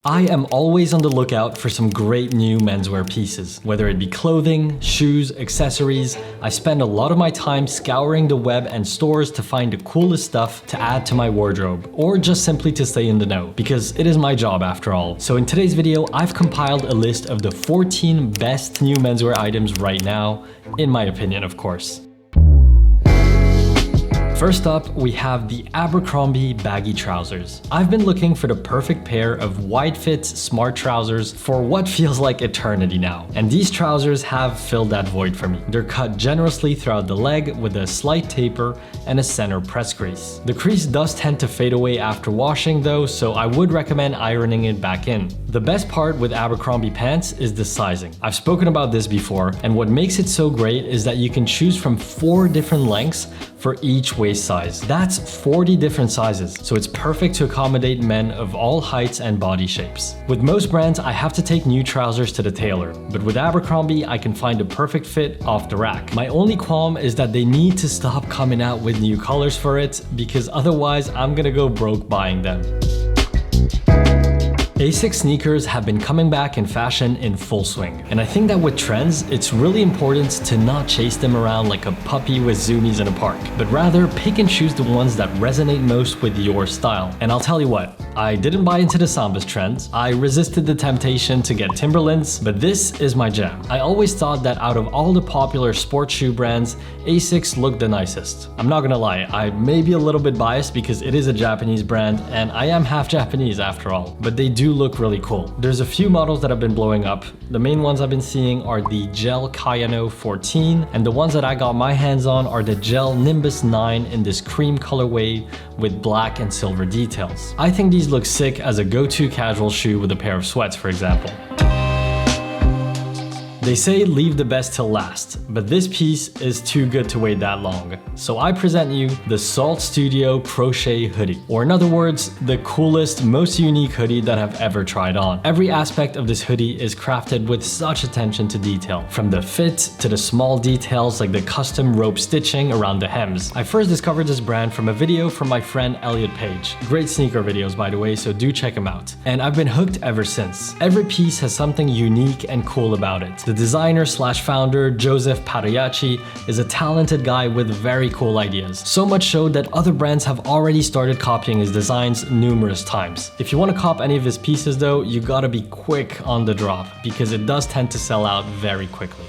I am always on the lookout for some great new menswear pieces. Whether it be clothing, shoes, accessories, I spend a lot of my time scouring the web and stores to find the coolest stuff to add to my wardrobe, or just simply to stay in the know, because it is my job after all. So in today's video, I've compiled a list of the 14 best new menswear items right now, in my opinion, of course. First up, we have the Abercrombie baggy trousers. I've been looking for the perfect pair of wide fit smart trousers for what feels like eternity now. And these trousers have filled that void for me. They're cut generously throughout the leg with a slight taper and a center press crease. The crease does tend to fade away after washing though, so I would recommend ironing it back in. The best part with Abercrombie pants is the sizing. I've spoken about this before, and what makes it so great is that you can choose from 4 different lengths for each waist size. That's 40 different sizes, so it's perfect to accommodate men of all heights and body shapes. With most brands, I have to take new trousers to the tailor, but with Abercrombie, I can find a perfect fit off the rack. My only qualm is that they need to stop coming out with new colors for it, because otherwise I'm gonna go broke buying them. Asics sneakers have been coming back in fashion in full swing. And I think that with trends, it's really important to not chase them around like a puppy with zoomies in a park, but rather pick and choose the ones that resonate most with your style. And I'll tell you what, I didn't buy into the Sambas trend. I resisted the temptation to get Timberlands, but this is my jam. I always thought that out of all the popular sports shoe brands, Asics looked the nicest. I'm not gonna lie, I may be a little bit biased because it is a Japanese brand and I am half Japanese after all, but they do look really cool. There's a few models that have been blowing up. The main ones I've been seeing are the Gel Kayano 14, and the ones that I got my hands on are the Gel Nimbus 9 in this cream colorway with black and silver details. I think these look sick as a go-to casual shoe with a pair of sweats, for example. They say leave the best till last, but this piece is too good to wait that long. So I present you the Salt Studio Crochet Hoodie, or in other words, the coolest, most unique hoodie that I've ever tried on. Every aspect of this hoodie is crafted with such attention to detail, from the fit to the small details like the custom rope stitching around the hems. I first discovered this brand from a video from my friend Elliot Page. Great sneaker videos, by the way, so do check him out. And I've been hooked ever since. Every piece has something unique and cool about it. The designer/founder, Joseph Parayacci, is a talented guy with very cool ideas. So much so that other brands have already started copying his designs numerous times. If you want to cop any of his pieces though, you gotta be quick on the drop, because it does tend to sell out very quickly.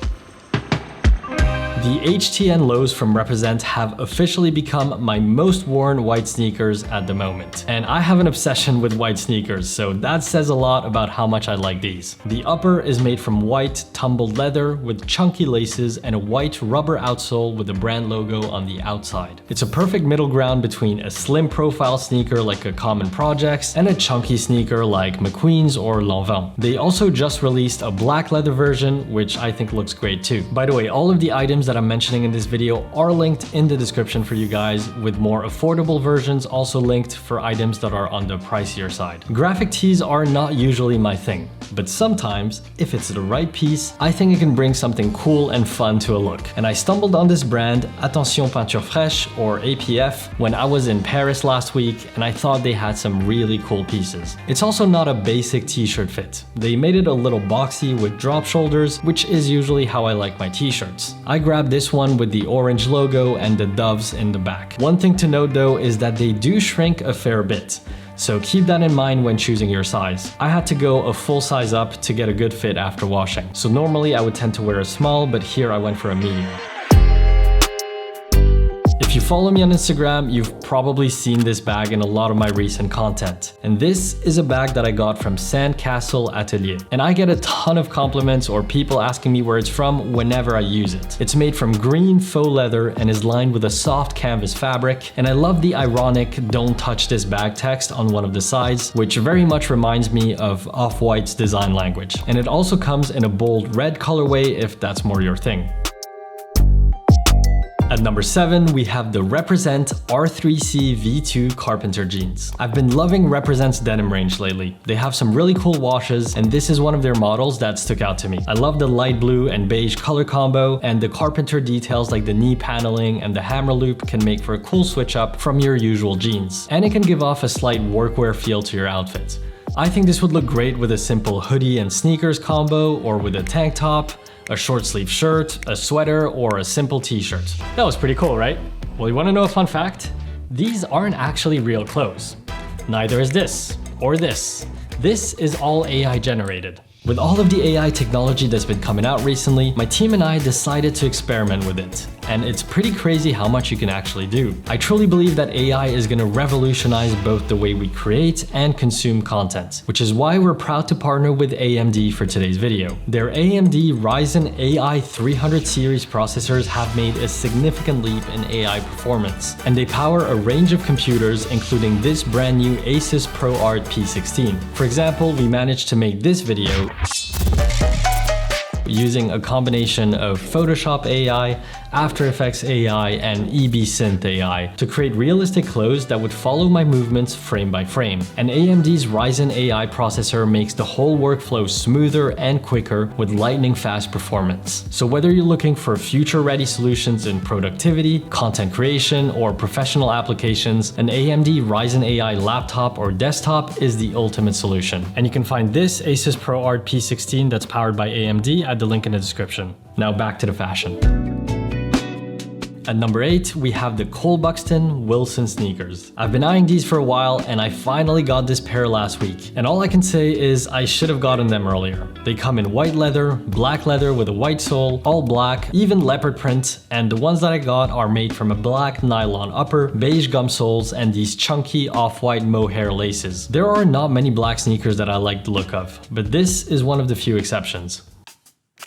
The HTN lows from Represent have officially become my most worn white sneakers at the moment. And I have an obsession with white sneakers, so that says a lot about how much I like these. The upper is made from white tumbled leather with chunky laces and a white rubber outsole with the brand logo on the outside. It's a perfect middle ground between a slim profile sneaker like a Common Projects and a chunky sneaker like McQueen's or Lanvin. They also just released a black leather version, which I think looks great too. By the way, all of the items that I'm mentioning in this video are linked in the description for you guys, with more affordable versions also linked for items that are on the pricier side. Graphic tees are not usually my thing, but sometimes, if it's the right piece, I think it can bring something cool and fun to a look. And I stumbled on this brand, Attention Peinture Fraîche, or APF, when I was in Paris last week, and I thought they had some really cool pieces. It's also not a basic t-shirt fit. They made it a little boxy with drop shoulders, which is usually how I like my t-shirts. I grabbed this one with the orange logo and the doves in the back. One thing to note though is that they do shrink a fair bit, so keep that in mind when choosing your size. I had to go a full size up to get a good fit after washing. So normally I would tend to wear a small, but here I went for a medium. If you follow me on Instagram, you've probably seen this bag in a lot of my recent content. And this is a bag that I got from Sandcastle Atelier. And I get a ton of compliments or people asking me where it's from whenever I use it. It's made from green faux leather and is lined with a soft canvas fabric. And I love the ironic "Don't touch this bag" text on one of the sides, which very much reminds me of Off-White's design language. And it also comes in a bold red colorway if that's more your thing. At number 7, we have the Represent R3C V2 Carpenter jeans. I've been loving Represent's denim range lately. They have some really cool washes, and this is one of their models that stuck out to me. I love the light blue and beige color combo, and the Carpenter details like the knee paneling and the hammer loop can make for a cool switch up from your usual jeans. And it can give off a slight workwear feel to your outfit. I think this would look great with a simple hoodie and sneakers combo, or with a tank top, a short sleeve shirt, a sweater, or a simple t-shirt. That was pretty cool, right? Well, you wanna know a fun fact? These aren't actually real clothes. Neither is this, or this. This is all AI generated. With all of the AI technology that's been coming out recently, my team and I decided to experiment with it. And it's pretty crazy how much you can actually do. I truly believe that AI is going to revolutionize both the way we create and consume content, which is why we're proud to partner with AMD for today's video. Their AMD Ryzen AI 300 series processors have made a significant leap in AI performance, and they power a range of computers, including this brand new Asus ProArt P16. For example, we managed to make this video using a combination of Photoshop AI, After Effects AI, and EB Synth AI to create realistic clothes that would follow my movements frame by frame. And AMD's Ryzen AI processor makes the whole workflow smoother and quicker with lightning fast performance. So whether you're looking for future-ready solutions in productivity, content creation, or professional applications, an AMD Ryzen AI laptop or desktop is the ultimate solution. And you can find this Asus ProArt P16 that's powered by AMD at the link in the description. Now back to the fashion. At number 8, we have the Cole Buxton Wilson sneakers. I've been eyeing these for a while and I finally got this pair last week. And all I can say is I should have gotten them earlier. They come in white leather, black leather with a white sole, all black, even leopard print, and the ones that I got are made from a black nylon upper, beige gum soles, and these chunky off-white mohair laces. There are not many black sneakers that I like the look of, but this is one of the few exceptions.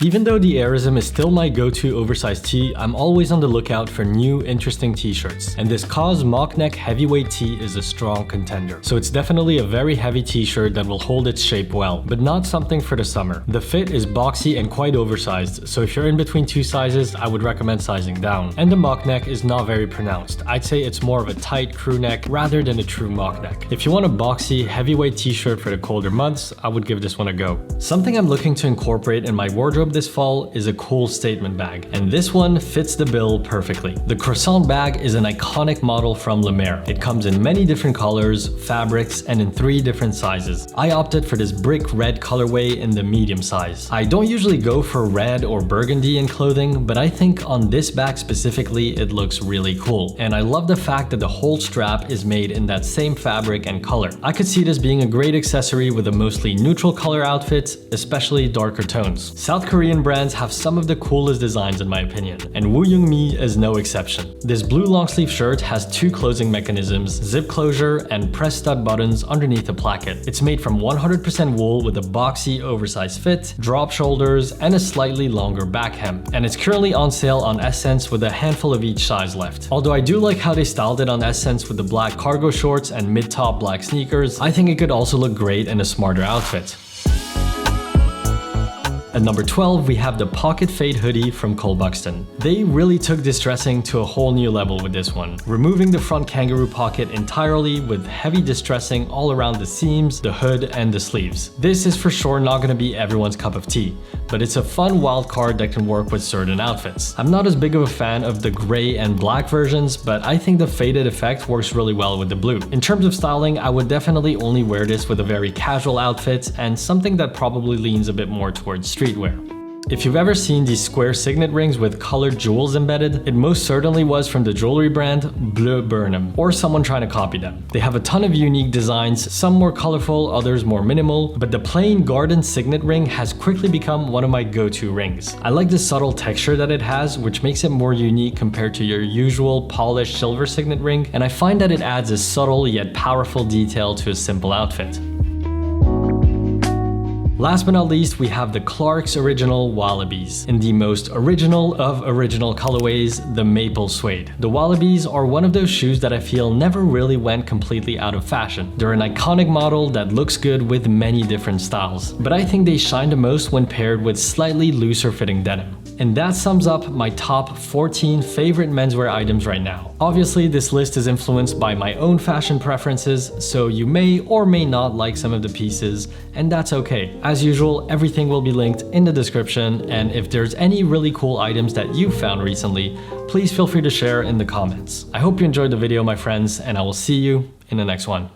Even though the Airism is still my go-to oversized tee, I'm always on the lookout for new, interesting t-shirts. And this KAWS mock neck heavyweight tee is a strong contender. So it's definitely a very heavy t-shirt that will hold its shape well, but not something for the summer. The fit is boxy and quite oversized, so if you're in between two sizes, I would recommend sizing down. And the mock neck is not very pronounced. I'd say it's more of a tight crew neck rather than a true mock neck. If you want a boxy, heavyweight t-shirt for the colder months, I would give this one a go. Something I'm looking to incorporate in my wardrobe this fall is a cool statement bag, and this one fits the bill perfectly. The Croissant bag is an iconic model from Le Maire. It comes in many different colors, fabrics, and in 3 different sizes. I opted for this brick red colorway in the medium size. I don't usually go for red or burgundy in clothing, but I think on this bag specifically it looks really cool. And I love the fact that the whole strap is made in that same fabric and color. I could see this being a great accessory with a mostly neutral color outfit, especially darker tones. South Korean brands have some of the coolest designs in my opinion, and Woo Young Mi is no exception. This blue long sleeve shirt has 2 closing mechanisms, zip closure, and press stud buttons underneath the placket. It's made from 100% wool with a boxy oversized fit, drop shoulders, and a slightly longer back hem. And it's currently on sale on Essence with a handful of each size left. Although I do like how they styled it on Essence with the black cargo shorts and mid-top black sneakers, I think it could also look great in a smarter outfit. At number 12, we have the Pocket Fade hoodie from Cole Buxton. They really took distressing to a whole new level with this one, removing the front kangaroo pocket entirely with heavy distressing all around the seams, the hood, and the sleeves. This is for sure not going to be everyone's cup of tea, but it's a fun wild card that can work with certain outfits. I'm not as big of a fan of the gray and black versions, but I think the faded effect works really well with the blue. In terms of styling, I would definitely only wear this with a very casual outfit and something that probably leans a bit more towards streetwear. If you've ever seen these square signet rings with colored jewels embedded, it most certainly was from the jewelry brand Bleu Burnham, or someone trying to copy them. They have a ton of unique designs, some more colorful, others more minimal, but the plain garden signet ring has quickly become one of my go-to rings. I like the subtle texture that it has, which makes it more unique compared to your usual polished silver signet ring, and I find that it adds a subtle yet powerful detail to a simple outfit. Last but not least, we have the Clarks Original Wallabies in the most original of original colorways, the Maple Suede. The Wallabies are one of those shoes that I feel never really went completely out of fashion. They're an iconic model that looks good with many different styles, but I think they shine the most when paired with slightly looser fitting denim. And that sums up my top 14 favorite menswear items right now. Obviously, this list is influenced by my own fashion preferences, so you may or may not like some of the pieces, and that's okay. As usual, everything will be linked in the description, and if there's any really cool items that you found recently, please feel free to share in the comments. I hope you enjoyed the video, my friends, and I will see you in the next one.